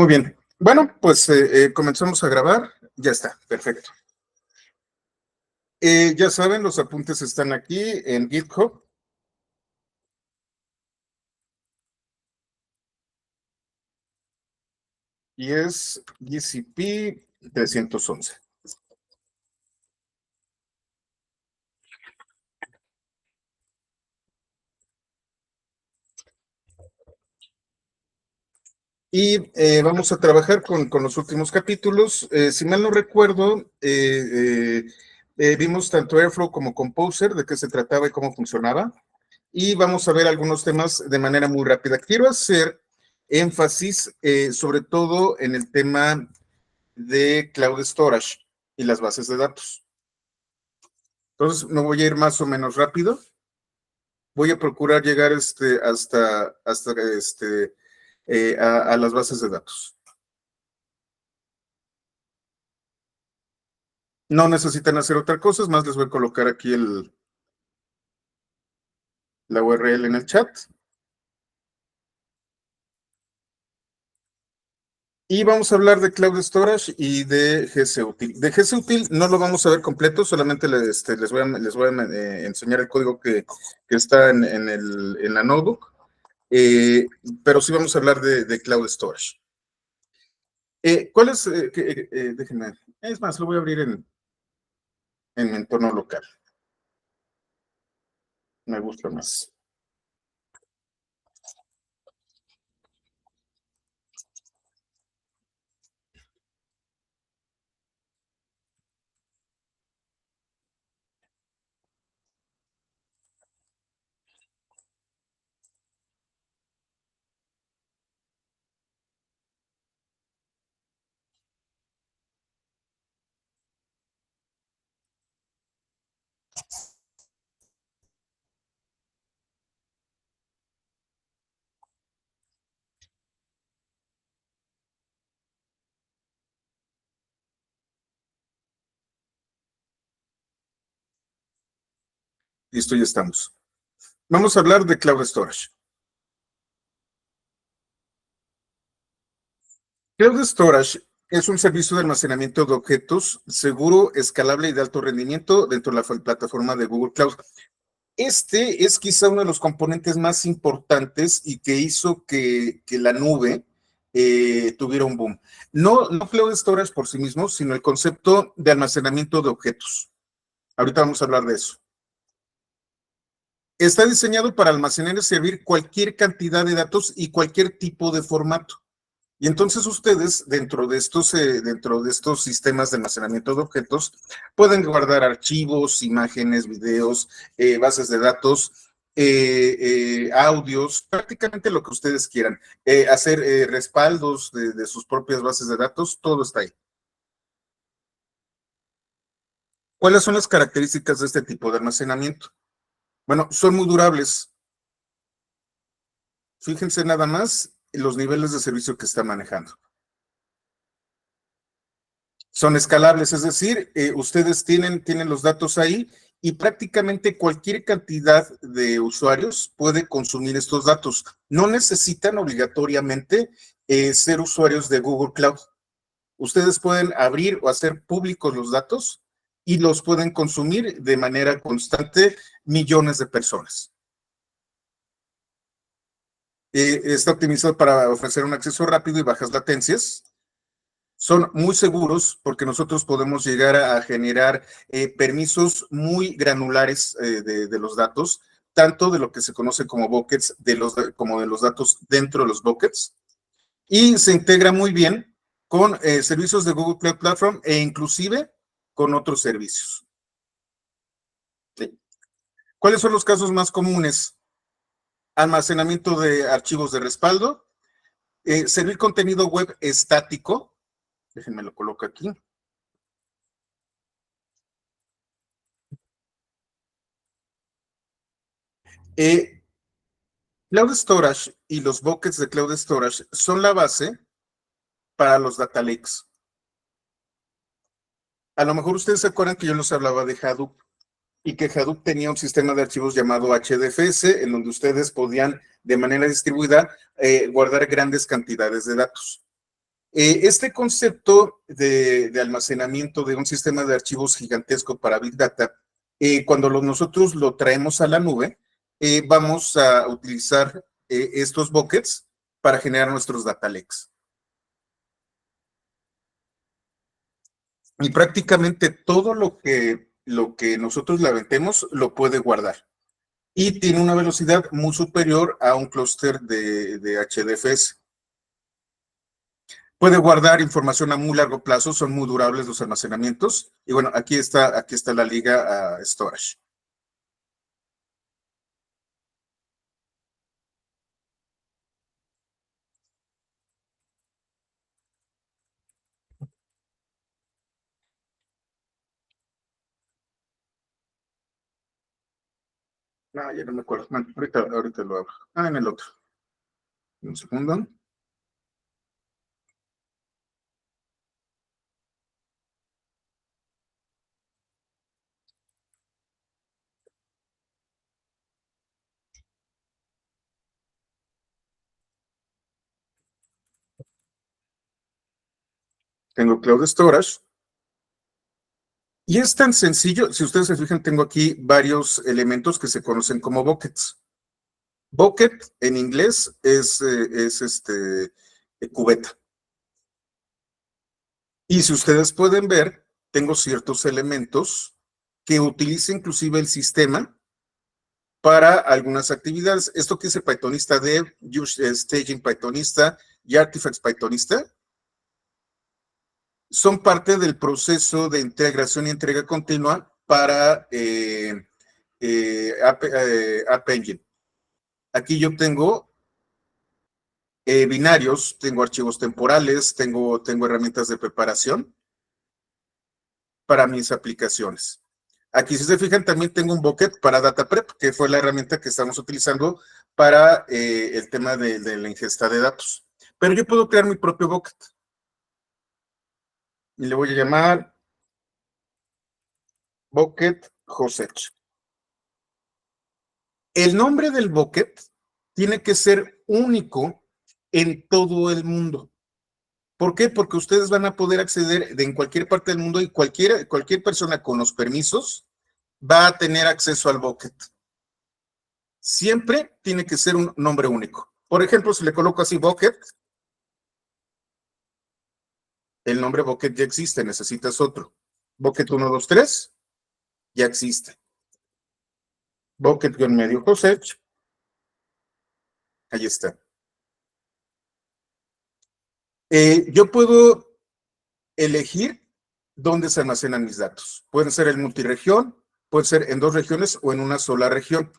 Muy bien. Bueno, pues comenzamos a grabar. Ya está, perfecto. Ya saben, los apuntes están aquí en GitHub. Y es GCP 311. Y vamos a trabajar con los últimos capítulos. Si mal no recuerdo, vimos tanto Airflow como Composer, de qué se trataba y cómo funcionaba. Y vamos a ver algunos temas de manera muy rápida. Quiero hacer énfasis sobre todo en el tema de Cloud Storage y las bases de datos. Entonces, me voy a ir más o menos rápido. Voy a procurar llegar hasta a las bases de datos. No necesitan hacer otra cosa, es más, les voy a colocar aquí la URL en el chat. Y vamos a hablar de Cloud Storage y de GCUtil. De GCUtil no lo vamos a ver completo, solamente les voy a enseñar el código que está en la notebook, pero sí vamos a hablar de Cloud Storage. ¿Cuál es? Déjenme, es más, lo voy a abrir en mi entorno local. Me gusta más. Listo, ya estamos. Vamos a hablar de Cloud Storage. Cloud Storage es un servicio de almacenamiento de objetos seguro, escalable y de alto rendimiento dentro de la plataforma de Google Cloud. Este es quizá uno de los componentes más importantes y que hizo que la nube tuviera un boom. No Cloud Storage por sí mismo, sino el concepto de almacenamiento de objetos. Ahorita vamos a hablar de eso. Está diseñado para almacenar y servir cualquier cantidad de datos y cualquier tipo de formato. Y entonces ustedes, dentro de estos sistemas de almacenamiento de objetos, pueden guardar archivos, imágenes, videos, bases de datos, audios, prácticamente lo que ustedes quieran. Hacer respaldos de sus propias bases de datos, todo está ahí. ¿Cuáles son las características de este tipo de almacenamiento? Bueno, son muy durables. Fíjense nada más los niveles de servicio que está manejando. Son escalables, es decir, ustedes tienen los datos ahí y prácticamente cualquier cantidad de usuarios puede consumir estos datos. No necesitan obligatoriamente ser usuarios de Google Cloud. Ustedes pueden abrir o hacer públicos los datos y los pueden consumir de manera constante millones de personas. Está optimizado para ofrecer un acceso rápido y bajas latencias. Son muy seguros porque nosotros podemos llegar a generar permisos muy granulares de los datos, tanto de lo que se conoce como buckets, como de los datos dentro de los buckets, y se integra muy bien con servicios de Google Cloud Platform e inclusive con otros servicios. ¿Sí? ¿Cuáles son los casos más comunes? Almacenamiento de archivos de respaldo, servir contenido web estático. Déjenme lo coloco aquí. Cloud Storage y los buckets de Cloud Storage son la base para los data lakes. A lo mejor ustedes se acuerdan que yo les hablaba de Hadoop y que Hadoop tenía un sistema de archivos llamado HDFS, en donde ustedes podían de manera distribuida guardar grandes cantidades de datos. Este concepto de almacenamiento de un sistema de archivos gigantesco para Big Data, cuando nosotros lo traemos a la nube, vamos a utilizar estos buckets para generar nuestros data lakes. Y prácticamente todo lo que nosotros le aventemos lo puede guardar. Y tiene una velocidad muy superior a un clúster de HDFS. Puede guardar información a muy largo plazo, son muy durables los almacenamientos. Y bueno, aquí está la liga a storage. No, ya no me acuerdo. Bueno, ahorita lo abro. En el otro. Un segundo. Tengo Cloud Storage. Y es tan sencillo, si ustedes se fijan, tengo aquí varios elementos que se conocen como buckets. Bucket en inglés es cubeta. Y si ustedes pueden ver, tengo ciertos elementos que utiliza inclusive el sistema para algunas actividades. Esto que dice Pythonista Dev, Staging Pythonista y Artifacts Pythonista son parte del proceso de integración y entrega continua para App Engine. Aquí yo tengo binarios, tengo archivos temporales, tengo herramientas de preparación para mis aplicaciones. Aquí, si se fijan, también tengo un bucket para Data Prep, que fue la herramienta que estamos utilizando para el tema de la ingesta de datos. Pero yo puedo crear mi propio bucket. Y le voy a llamar bucket Josech. El nombre del bucket tiene que ser único en todo el mundo. ¿Por qué? Porque ustedes van a poder acceder en cualquier parte del mundo y cualquier persona con los permisos va a tener acceso al bucket. Siempre tiene que ser un nombre único. Por ejemplo, si le coloco así bucket, el nombre bucket ya existe, necesitas otro. Bucket 123 ya existe. Bucket-medio Josech, ahí está. Yo puedo elegir dónde se almacenan mis datos. Pueden ser en multiregión, puede ser en 2 regiones o en una sola región.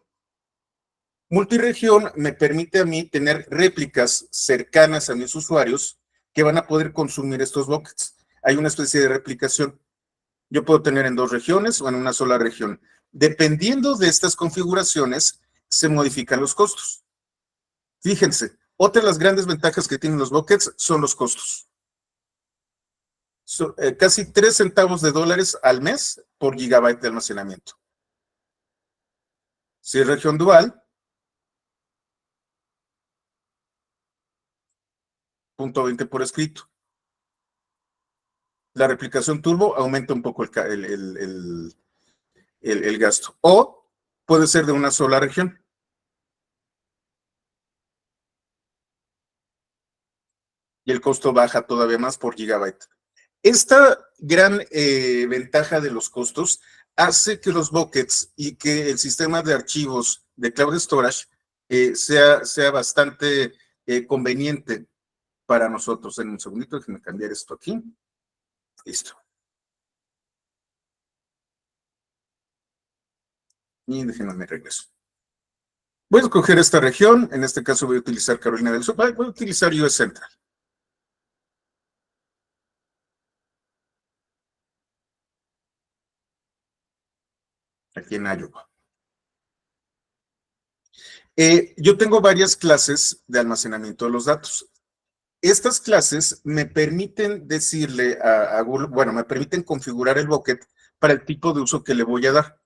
Multiregión me permite a mí tener réplicas cercanas a mis usuarios que van a poder consumir estos buckets. Hay una especie de replicación. Yo puedo tener en 2 regiones o en una sola región. Dependiendo de estas configuraciones, se modifican los costos. Fíjense, otra de las grandes ventajas que tienen los buckets son los costos. Casi 3 centavos de dólares al mes por gigabyte de almacenamiento. Si es región dual, 0.20 por escrito. La replicación turbo aumenta un poco el gasto. O puede ser de una sola región. Y el costo baja todavía más por gigabyte. Esta gran ventaja de los costos hace que los buckets y que el sistema de archivos de Cloud Storage sea bastante conveniente para nosotros. En un segundito, déjenme cambiar esto aquí. Listo. Y déjenme regreso. Voy a escoger esta región. En este caso voy a utilizar Carolina del Sur. Voy a utilizar US Central. Aquí en Iowa. Yo tengo varias clases de almacenamiento de los datos. Estas clases me permiten decirle a Google, bueno, me permiten configurar el bucket para el tipo de uso que le voy a dar.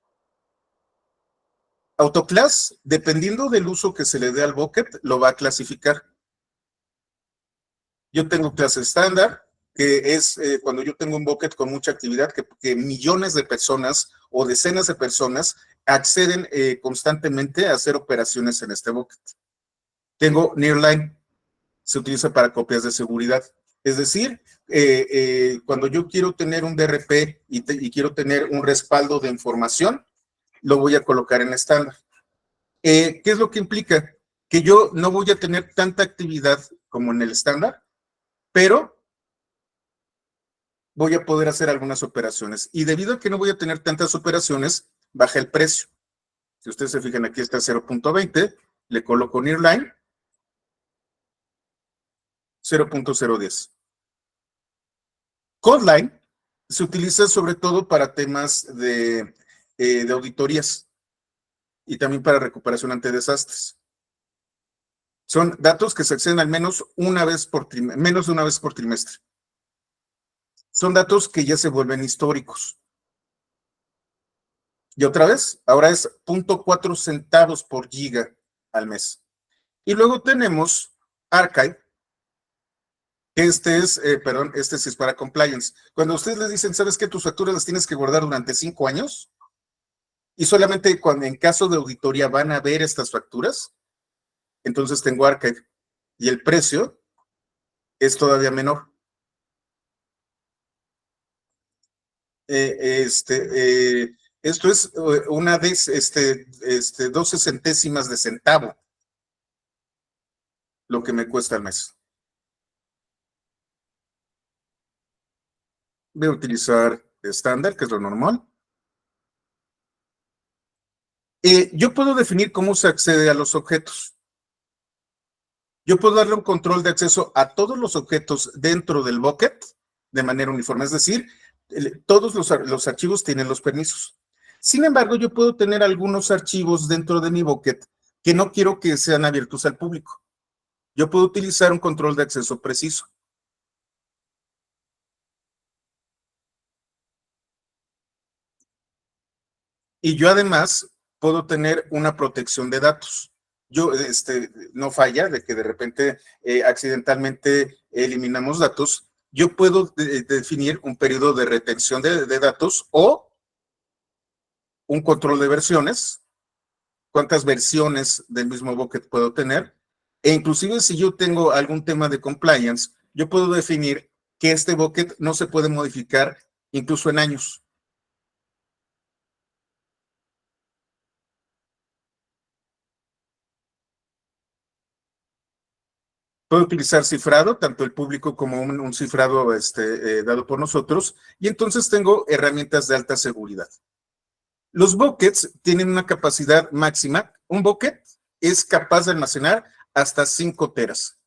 AutoClass, dependiendo del uso que se le dé al bucket, lo va a clasificar. Yo tengo clase estándar, que es cuando yo tengo un bucket con mucha actividad, que millones de personas o decenas de personas acceden constantemente a hacer operaciones en este bucket. Tengo Nearline, se utiliza para copias de seguridad. Es decir, cuando yo quiero tener un DRP y quiero tener un respaldo de información, lo voy a colocar en estándar. ¿Qué es lo que implica? Que yo no voy a tener tanta actividad como en el estándar, pero voy a poder hacer algunas operaciones. Y debido a que no voy a tener tantas operaciones, baja el precio. Si ustedes se fijan, aquí está 0.20, le coloco Nearline, 0.010. Codeline se utiliza sobre todo para temas de auditorías y también para recuperación ante desastres. Son datos que se acceden al menos una vez por trimestre, menos de una vez por trimestre. Son datos que ya se vuelven históricos. Y otra vez, ahora es 0.4 centavos por giga al mes. Y luego tenemos Archive, que este sí es para compliance. Cuando ustedes les dicen, ¿sabes qué? Tus facturas las tienes que guardar durante 5 años y solamente cuando en caso de auditoría van a ver estas facturas, entonces tengo Archive y el precio es todavía menor. Esto es una de 12 centésimas de centavo lo que me cuesta al mes. Voy a utilizar estándar, que es lo normal. Yo puedo definir cómo se accede a los objetos. Yo puedo darle un control de acceso a todos los objetos dentro del bucket de manera uniforme, es decir, todos los archivos tienen los permisos. Sin embargo, yo puedo tener algunos archivos dentro de mi bucket que no quiero que sean abiertos al público. Yo puedo utilizar un control de acceso preciso. Y yo además puedo tener una protección de datos. Yo, no falla de que de repente accidentalmente eliminamos datos. Yo puedo definir un periodo de retención de datos o un control de versiones, cuántas versiones del mismo bucket puedo tener. E inclusive si yo tengo algún tema de compliance, yo puedo definir que este bucket no se puede modificar incluso en años. Puede utilizar cifrado, tanto el público como un cifrado dado por nosotros, y entonces tengo herramientas de alta seguridad. Los buckets tienen una capacidad máxima. Un bucket es capaz de almacenar hasta 5 teras.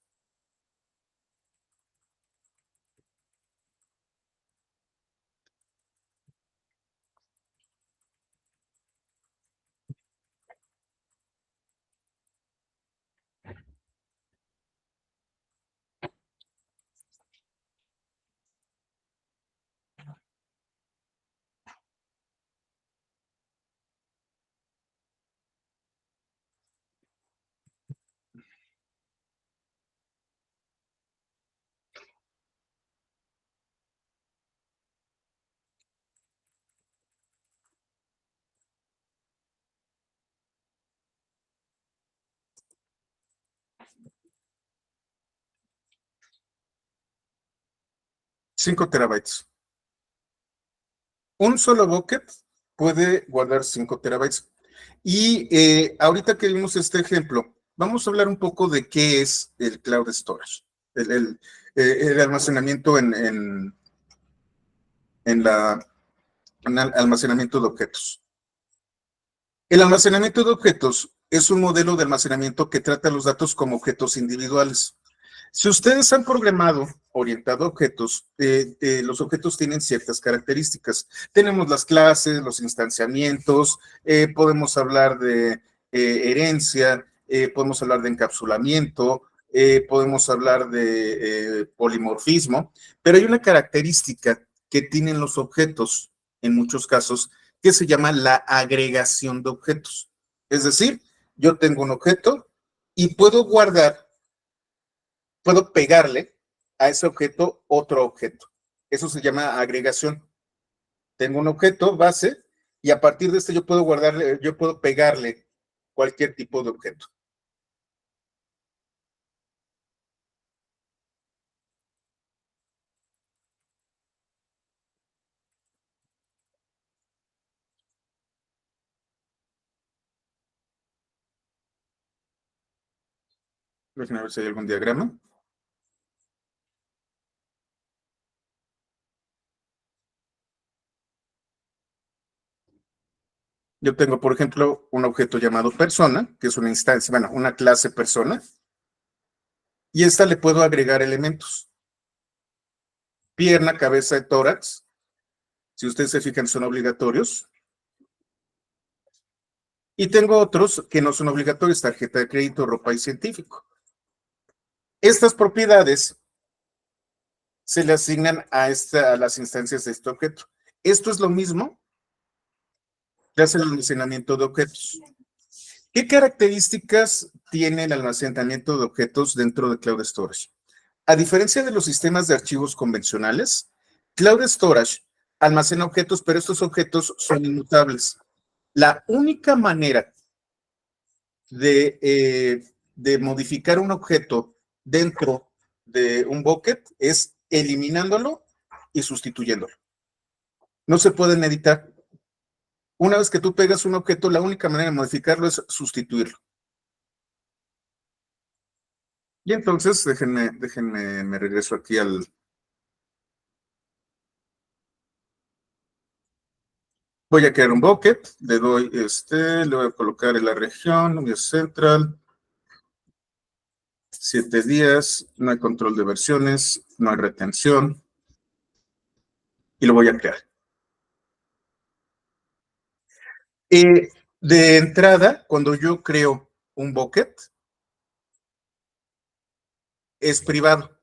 Cinco terabytes. Un solo bucket puede guardar 5 terabytes. Y ahorita que vimos este ejemplo, vamos a hablar un poco de qué es el cloud storage, el almacenamiento en almacenamiento de objetos. El almacenamiento de objetos es un modelo de almacenamiento que trata los datos como objetos individuales. Si ustedes han programado orientado a objetos, los objetos tienen ciertas características. Tenemos las clases, los instanciamientos, podemos hablar de herencia, podemos hablar de encapsulamiento, podemos hablar de polimorfismo, pero hay una característica que tienen los objetos en muchos casos que se llama la agregación de objetos. Es decir, yo tengo un objeto y puedo pegarle a ese objeto otro objeto. Eso se llama agregación. Tengo un objeto base y a partir de este yo puedo guardarle, yo puedo pegarle cualquier tipo de objeto. Déjenme ver si hay algún diagrama. Yo tengo, por ejemplo, un objeto llamado persona, que es una instancia, bueno, una clase persona, y esta le puedo agregar elementos. Pierna, cabeza y tórax. Si ustedes se fijan, son obligatorios. Y tengo otros que no son obligatorios, tarjeta de crédito, ropa y científico. Estas propiedades se le asignan a las instancias de este objeto. Esto es lo mismo que hace el almacenamiento de objetos. ¿Qué características tiene el almacenamiento de objetos dentro de Cloud Storage? A diferencia de los sistemas de archivos convencionales, Cloud Storage almacena objetos, pero estos objetos son inmutables. La única manera de modificar un objeto dentro de un bucket es eliminándolo y sustituyéndolo. No se pueden editar. Una vez que tú pegas un objeto, la única manera de modificarlo es sustituirlo. Y entonces, me regreso aquí al... Voy a crear un bucket, le doy le voy a colocar en la región, vía central, 7 días, no hay control de versiones, no hay retención, y lo voy a crear. De entrada, cuando yo creo un bucket, es privado.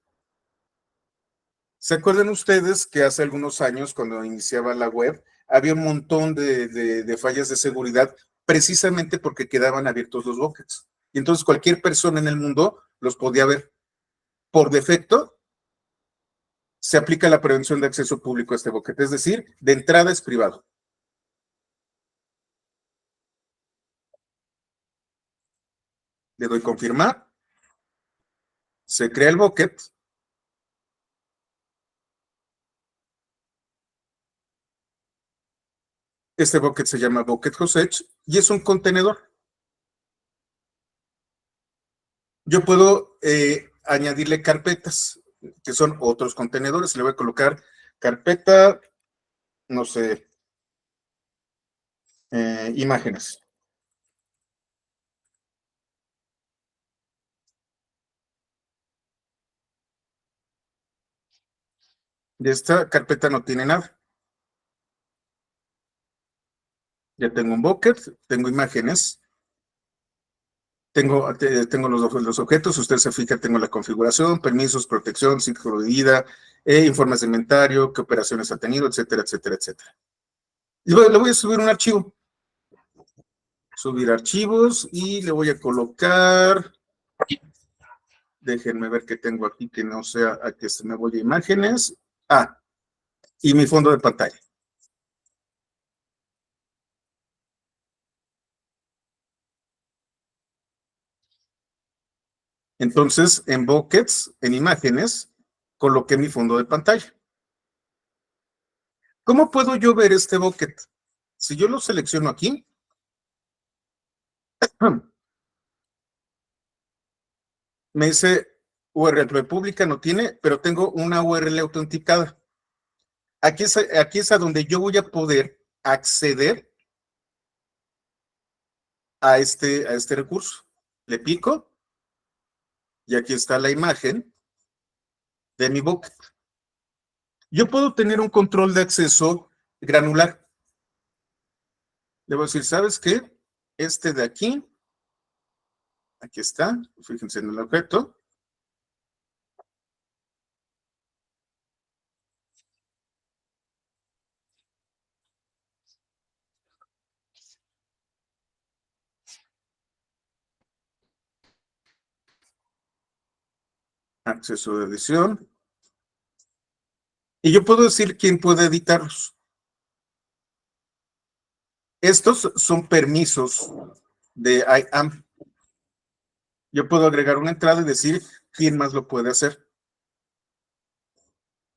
¿Se acuerdan ustedes que hace algunos años, cuando iniciaba la web, había un montón de fallas de seguridad precisamente porque quedaban abiertos los buckets? Y entonces cualquier persona en el mundo los podía ver. Por defecto, se aplica la prevención de acceso público a este bucket, es decir, de entrada es privado. Le doy confirmar, se crea el bucket, este bucket se llama bucket hostage y es un contenedor. Yo puedo añadirle carpetas, que son otros contenedores. Le voy a colocar carpeta, no sé, imágenes. De esta carpeta no tiene nada. Ya tengo un bucket, tengo imágenes, tengo los objetos. Usted se fija, tengo la configuración, permisos, protección, ciclo de vida, informes de inventario, qué operaciones ha tenido, etcétera, etcétera, etcétera. Le voy a subir un archivo. Subir archivos y le voy a colocar, déjenme ver qué tengo aquí que no sea a que se me voy a imágenes. Ah, y mi fondo de pantalla. Entonces, en buckets, en imágenes, coloqué mi fondo de pantalla. ¿Cómo puedo yo ver este bucket? Si yo lo selecciono aquí, me dice URL pública, no tiene, pero tengo una URL autenticada. Aquí es a donde yo voy a poder acceder a este recurso. Le pico y aquí está la imagen de mi bucket. Yo puedo tener un control de acceso granular. Le voy a decir, ¿sabes qué? Este de aquí está, fíjense en el objeto. Acceso de edición. Y yo puedo decir quién puede editarlos. Estos son permisos de IAM. Yo puedo agregar una entrada y decir quién más lo puede hacer.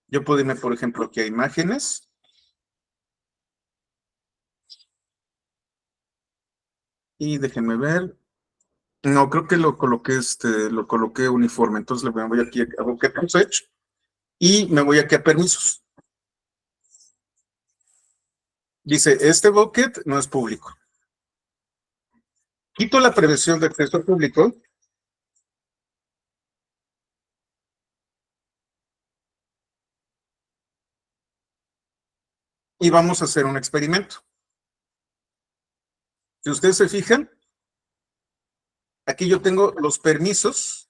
Yo puedo irme, por ejemplo, aquí a imágenes. Y déjenme ver. No, creo que lo coloqué uniforme. Entonces le voy aquí a Bucket Search y me voy aquí a permisos. Dice, este bucket no es público. Quito la prevención de acceso público y vamos a hacer un experimento. Si ustedes se fijan, aquí yo tengo los permisos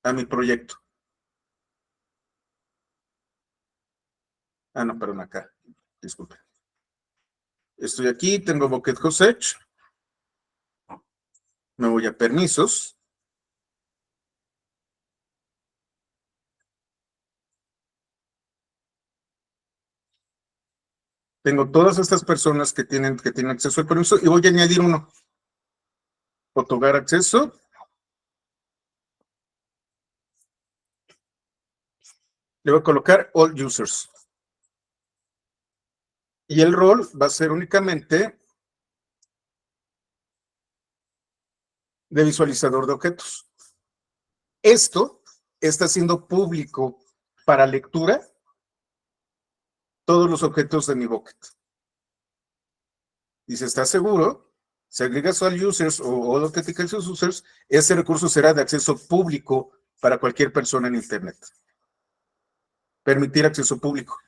a mi proyecto. Ah, no, perdón, acá. Disculpe. Estoy aquí, tengo Bucket Search. Me voy a permisos. Tengo todas estas personas que tienen acceso al permiso y voy a añadir uno. Otorgar acceso. Le voy a colocar all users. Y el rol va a ser únicamente de visualizador de objetos. Esto está siendo público para lectura todos los objetos de mi bucket. Y si está seguro, si agregas all users o all authentication users, ese recurso será de acceso público para cualquier persona en Internet. Permitir acceso público.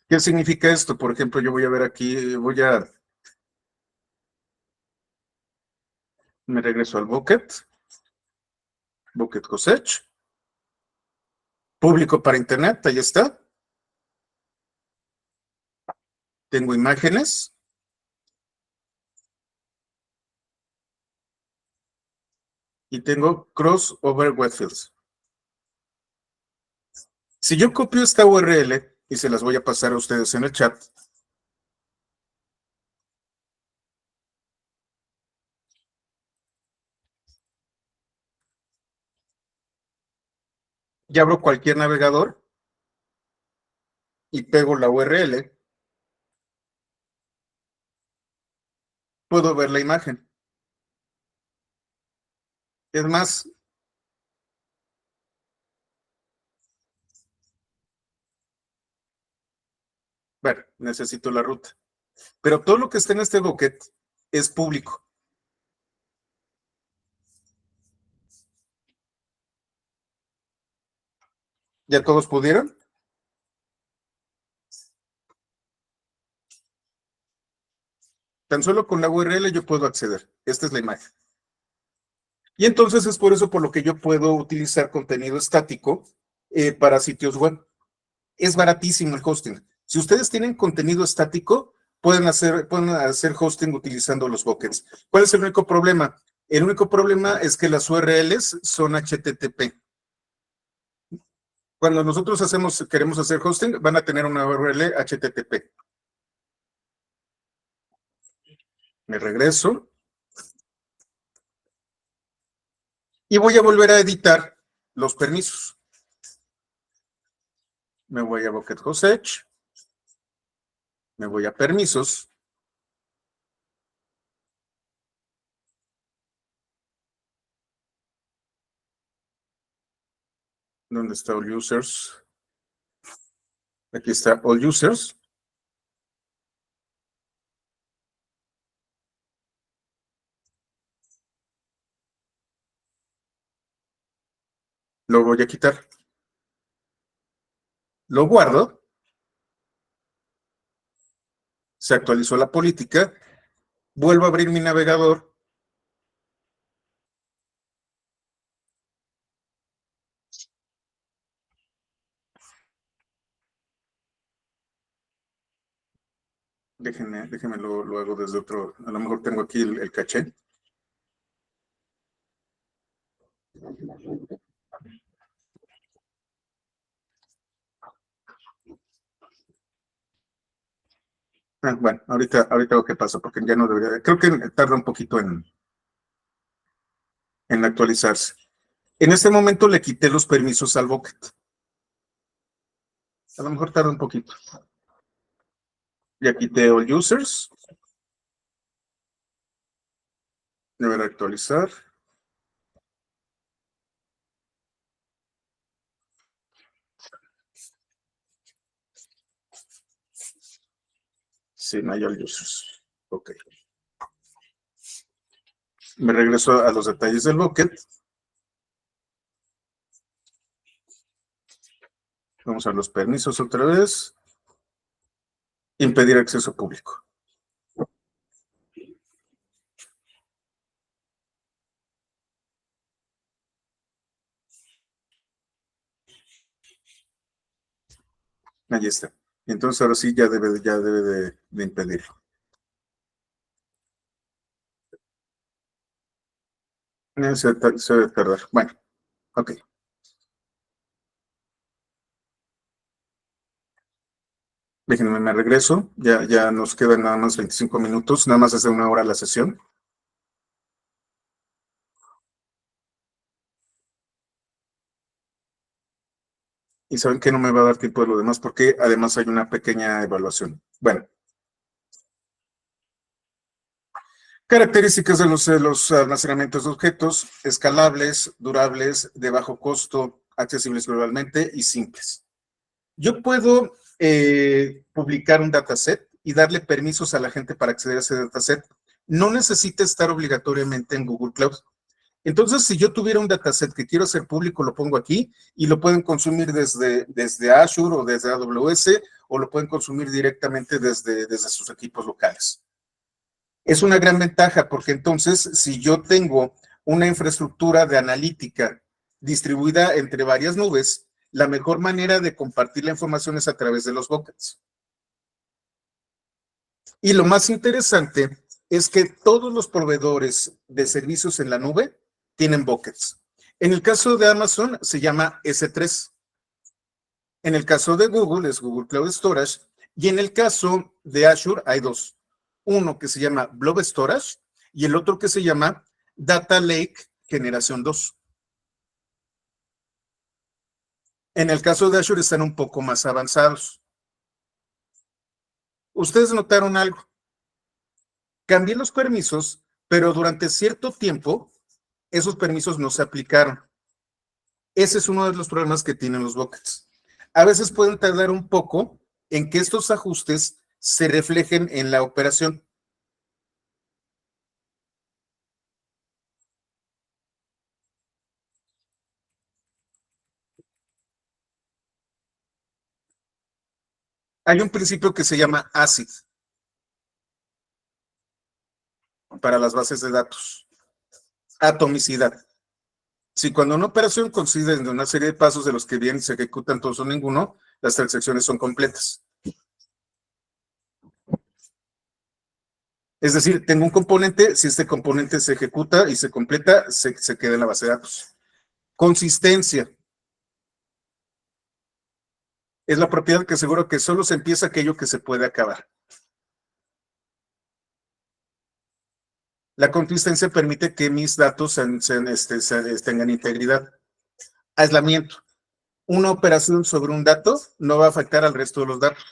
¿Qué significa esto? Por ejemplo, yo voy a ver aquí, me regreso al bucket cosecha, público para Internet, ahí está. Tengo imágenes. Y tengo crossover webfields. Si yo copio esta URL y se las voy a pasar a ustedes en el chat, y abro cualquier navegador y pego la URL, puedo ver la imagen. Es más, bueno, necesito la ruta. Pero todo lo que está en este bucket es público. ¿Ya todos pudieron? Tan solo con la URL yo puedo acceder. Esta es la imagen. Y entonces es por eso por lo que yo puedo utilizar contenido estático para sitios web. Es baratísimo el hosting. Si ustedes tienen contenido estático, pueden hacer hosting utilizando los buckets. ¿Cuál es el único problema? El único problema es que las URLs son HTTP. Cuando nosotros queremos hacer hosting, van a tener una URL HTTP. Me regreso y voy a volver a editar los permisos. Me voy a Bucket Hostage, me voy a permisos. ¿Dónde está All Users? Aquí está All Users. Lo voy a quitar. Lo guardo. Se actualizó la política. Vuelvo a abrir mi navegador. Déjenme lo hago desde otro. A lo mejor tengo aquí el caché. Bueno, ahorita lo que pasa, porque ya no debería, creo que tarda un poquito en actualizarse. En este momento le quité los permisos al bucket. A lo mejor tarda un poquito. Ya quité all users. Deberá actualizar. Sí, no hay all users. Ok. Me regreso a los detalles del bucket. Vamos a los permisos otra vez. Impedir acceso público. Ahí está. Entonces ahora sí ya debe de impedirlo. Se debe tardar. Bueno, ok. Déjenme, me regreso. Ya nos quedan nada más 25 minutos. Nada más es de 1 hora la sesión. Y saben que no me va a dar tiempo de lo demás porque además hay una pequeña evaluación. Bueno, características de los almacenamientos de objetos: escalables, durables, de bajo costo, accesibles globalmente y simples. Yo puedo publicar un dataset y darle permisos a la gente para acceder a ese dataset. No necesita estar obligatoriamente en Google Cloud. Entonces, si yo tuviera un dataset que quiero hacer público, lo pongo aquí y lo pueden consumir desde Azure o desde AWS, o lo pueden consumir directamente desde sus equipos locales. Es una gran ventaja porque entonces, si yo tengo una infraestructura de analítica distribuida entre varias nubes, la mejor manera de compartir la información es a través de los buckets. Y lo más interesante es que todos los proveedores de servicios en la nube tienen buckets. En el caso de Amazon se llama S3. En el caso de Google es Google Cloud Storage. Y en el caso de Azure hay dos. Uno que se llama Blob Storage y el otro que se llama Data Lake Generación 2. En el caso de Azure están un poco más avanzados. Ustedes notaron algo. Cambié los permisos, pero durante cierto tiempo esos permisos no se aplicaron. Ese es uno de los problemas que tienen los buckets. A veces pueden tardar un poco en que estos ajustes se reflejen en la operación. Hay un principio que se llama ACID para las bases de datos. Atomicidad. Si cuando una operación consiste en una serie de pasos de los que bien se ejecutan todos o ninguno, las transacciones son completas. Es decir, tengo un componente, si este componente se ejecuta y se completa, se queda en la base de datos. Consistencia. Es la propiedad que asegura que solo se empieza aquello que se puede acabar. La consistencia permite que mis datos tengan integridad. Aislamiento. Una operación sobre un dato no va a afectar al resto de los datos.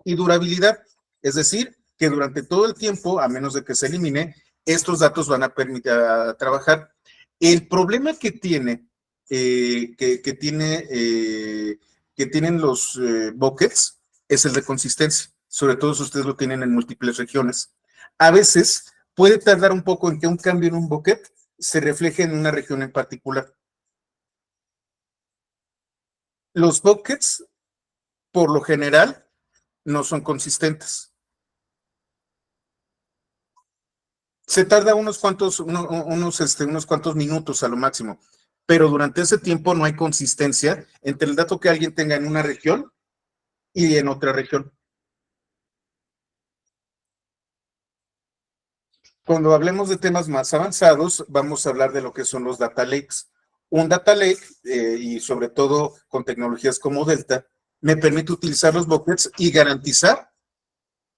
Y durabilidad, es decir, que durante todo el tiempo, a menos de que se elimine, estos datos van a permitir trabajar. El problema que tienen los buckets es el de consistencia, sobre todo si ustedes lo tienen en múltiples regiones. A veces puede tardar un poco en que un cambio en un bucket se refleje en una región en particular. Los buckets, por lo general, no son consistentes. Se tarda unos cuantos minutos a lo máximo, pero durante ese tiempo no hay consistencia entre el dato que alguien tenga en una región y en otra región. Cuando hablemos de temas más avanzados, vamos a hablar de lo que son los data lakes. Un data lake, y sobre todo con tecnologías como Delta, me permite utilizar los buckets y garantizar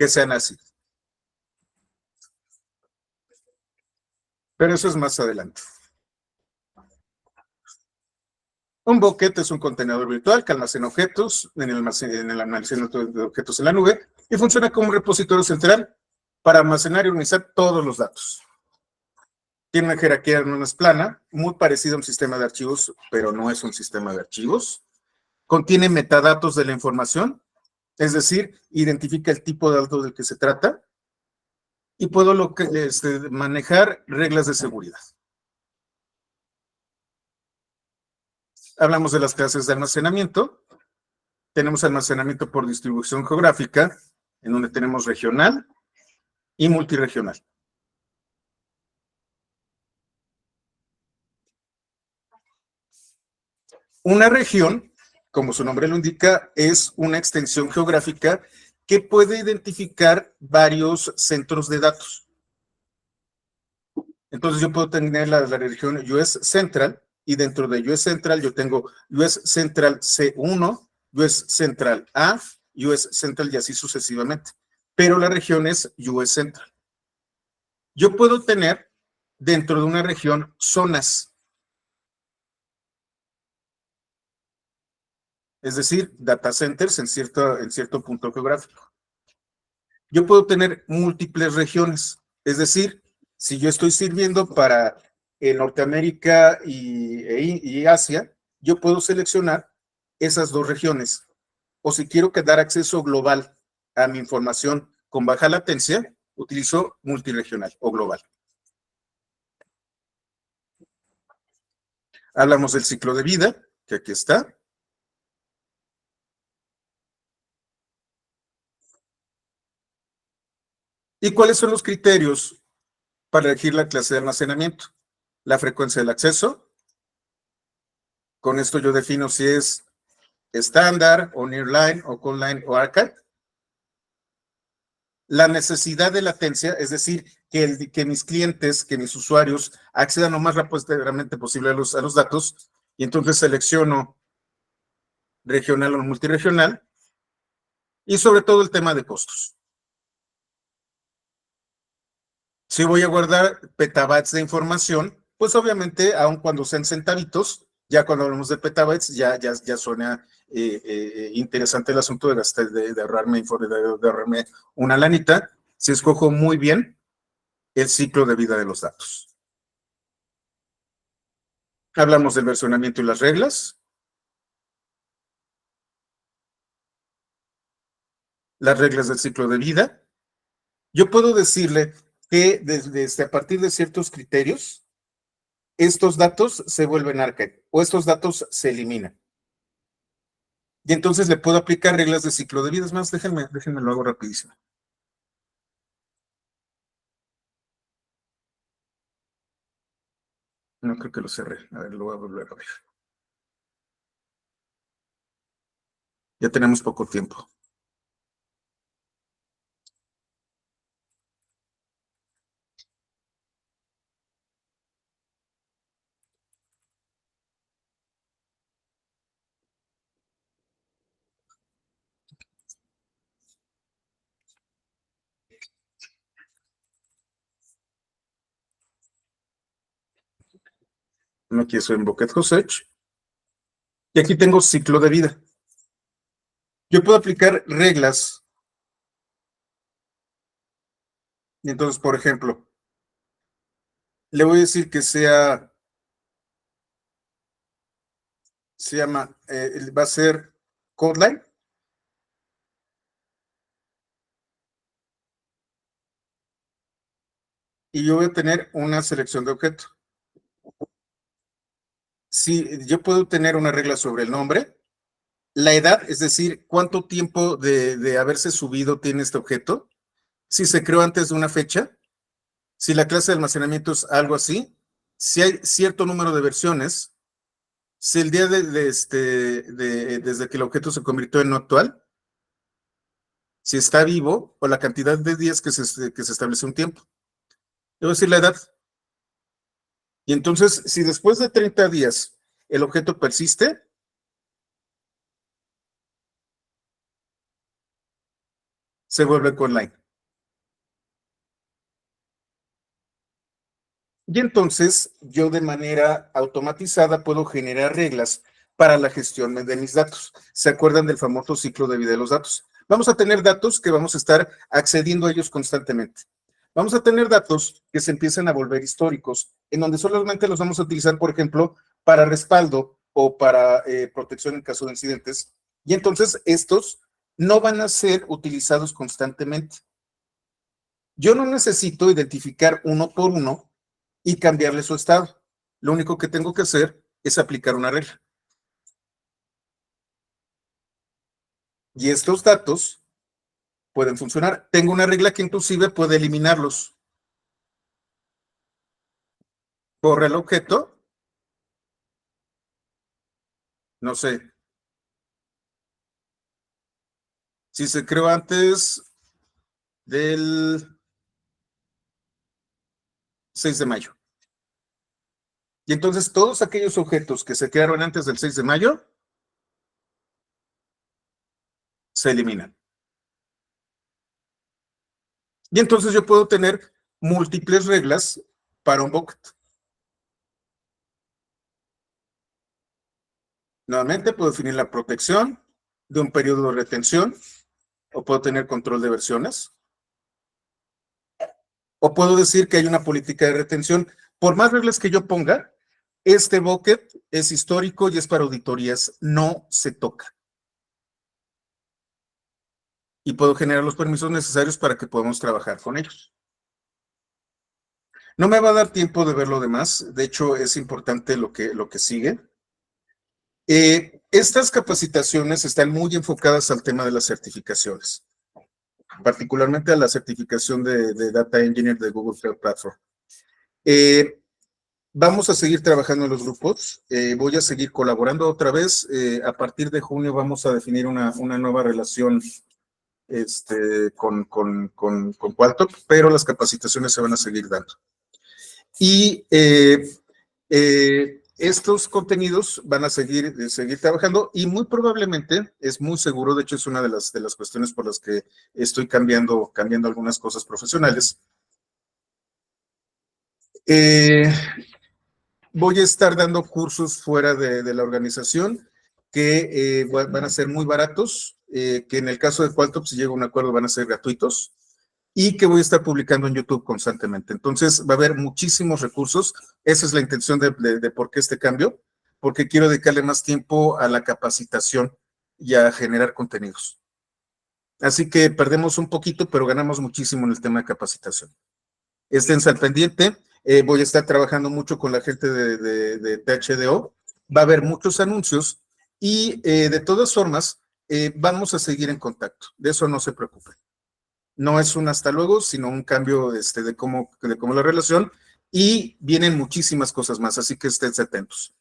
que sean así. Pero eso es más adelante. Un bucket es un contenedor virtual que almacena objetos en el almacenamiento de objetos en la nube y funciona como un repositorio central para almacenar y organizar todos los datos. Tiene una jerarquía no es plana, muy parecido a un sistema de archivos, pero no es un sistema de archivos. Contiene metadatos de la información, es decir, identifica el tipo de datos del que se trata y puedo manejar reglas de seguridad. Hablamos de las clases de almacenamiento. Tenemos almacenamiento por distribución geográfica, en donde tenemos regional y multiregional. Una región, como su nombre lo indica, es una extensión geográfica que puede identificar varios centros de datos. Entonces yo puedo tener la región US Central y dentro de US Central yo tengo US Central C1, US Central A, US Central y así sucesivamente. Pero la región es US Central. Yo puedo tener dentro de una región zonas. Es decir, data centers en cierto punto geográfico. Yo puedo tener múltiples regiones, es decir, si yo estoy sirviendo para Norteamérica y Asia, yo puedo seleccionar esas dos regiones. O si quiero dar acceso global a mi información con baja latencia, utilizo multiregional o global. Hablamos del ciclo de vida, que aquí está. ¿Y cuáles son los criterios para elegir la clase de almacenamiento? La frecuencia del acceso. Con esto yo defino si es estándar o nearline o conline o archive. La necesidad de latencia, es decir, que mis clientes, que mis usuarios accedan lo más rápidamente posible a los datos, y entonces selecciono regional o multiregional, y sobre todo el tema de costos. Si voy a guardar petabytes de información, pues obviamente, aun cuando sean centavitos, ya cuando hablamos de petabytes, ya suena interesante el asunto de ahorrarme una lanita, si escojo muy bien el ciclo de vida de los datos. Hablamos del versionamiento y las reglas. Las reglas del ciclo de vida. Yo puedo decirle que desde a partir de ciertos criterios, estos datos se vuelven archive o estos datos se eliminan. Y entonces le puedo aplicar reglas de ciclo de vida. Es más, déjenme lo hago rapidísimo. No creo que lo cerré. A ver, lo voy a volver a ver. Ya tenemos poco tiempo. Aquí estoy en Bucket Hostage. Y aquí tengo ciclo de vida. Yo puedo aplicar reglas. Y entonces, por ejemplo, le voy a decir que se llama, va a ser Codeline. Y yo voy a tener una selección de objeto. Sí, yo puedo tener una regla sobre el nombre, la edad, es decir, cuánto tiempo de haberse subido tiene este objeto, si se creó antes de una fecha, si la clase de almacenamiento es algo así, si hay cierto número de versiones, si el día desde que el objeto se convirtió en no actual, si está vivo o la cantidad de días que se establece un tiempo. Yo voy a decir la edad. Y entonces, si después de 30 días el objeto persiste, se vuelve online. Y entonces yo de manera automatizada puedo generar reglas para la gestión de mis datos. ¿Se acuerdan del famoso ciclo de vida de los datos? Vamos a tener datos que vamos a estar accediendo a ellos constantemente. Vamos a tener datos que se empiezan a volver históricos, en donde solamente los vamos a utilizar, por ejemplo, para respaldo o para protección en caso de incidentes. Y entonces estos no van a ser utilizados constantemente. Yo no necesito identificar uno por uno y cambiarle su estado. Lo único que tengo que hacer es aplicar una regla. Y estos datos pueden funcionar. Tengo una regla que inclusive puede eliminarlos. Corre el objeto, no sé, si se creó antes del 6 de mayo. Y entonces todos aquellos objetos que se crearon antes del 6 de mayo se eliminan. Y entonces yo puedo tener múltiples reglas para un bucket. Nuevamente puedo definir la protección de un periodo de retención, o puedo tener control de versiones, o puedo decir que hay una política de retención. Por más reglas que yo ponga, este bucket es histórico y es para auditorías, no se toca. Y puedo generar los permisos necesarios para que podamos trabajar con ellos. No me va a dar tiempo de ver lo demás, de hecho es importante lo que sigue. Estas capacitaciones están muy enfocadas al tema de las certificaciones, particularmente a la certificación de Data Engineer de Google Cloud Platform. Vamos a seguir trabajando en los grupos, voy a seguir colaborando otra vez, a partir de junio vamos a definir una nueva relación con Qualtok, pero las capacitaciones se van a seguir dando. Y estos contenidos van a seguir trabajando y muy probablemente, es muy seguro, de hecho es una de las cuestiones por las que estoy cambiando algunas cosas profesionales. Voy a estar dando cursos fuera de la organización que van a ser muy baratos, que en el caso de Qualtok, si llega a un acuerdo, van a ser gratuitos, y que voy a estar publicando en YouTube constantemente. Entonces, va a haber muchísimos recursos. Esa es la intención de por qué este cambio, porque quiero dedicarle más tiempo a la capacitación y a generar contenidos. Así que perdemos un poquito, pero ganamos muchísimo en el tema de capacitación. Esténse al pendiente. Voy a estar trabajando mucho con la gente de THDO. Va a haber muchos anuncios y de todas formas, vamos a seguir en contacto. De eso no se preocupen. No es un hasta luego, sino un cambio de cómo la relación, y vienen muchísimas cosas más, así que estén atentos.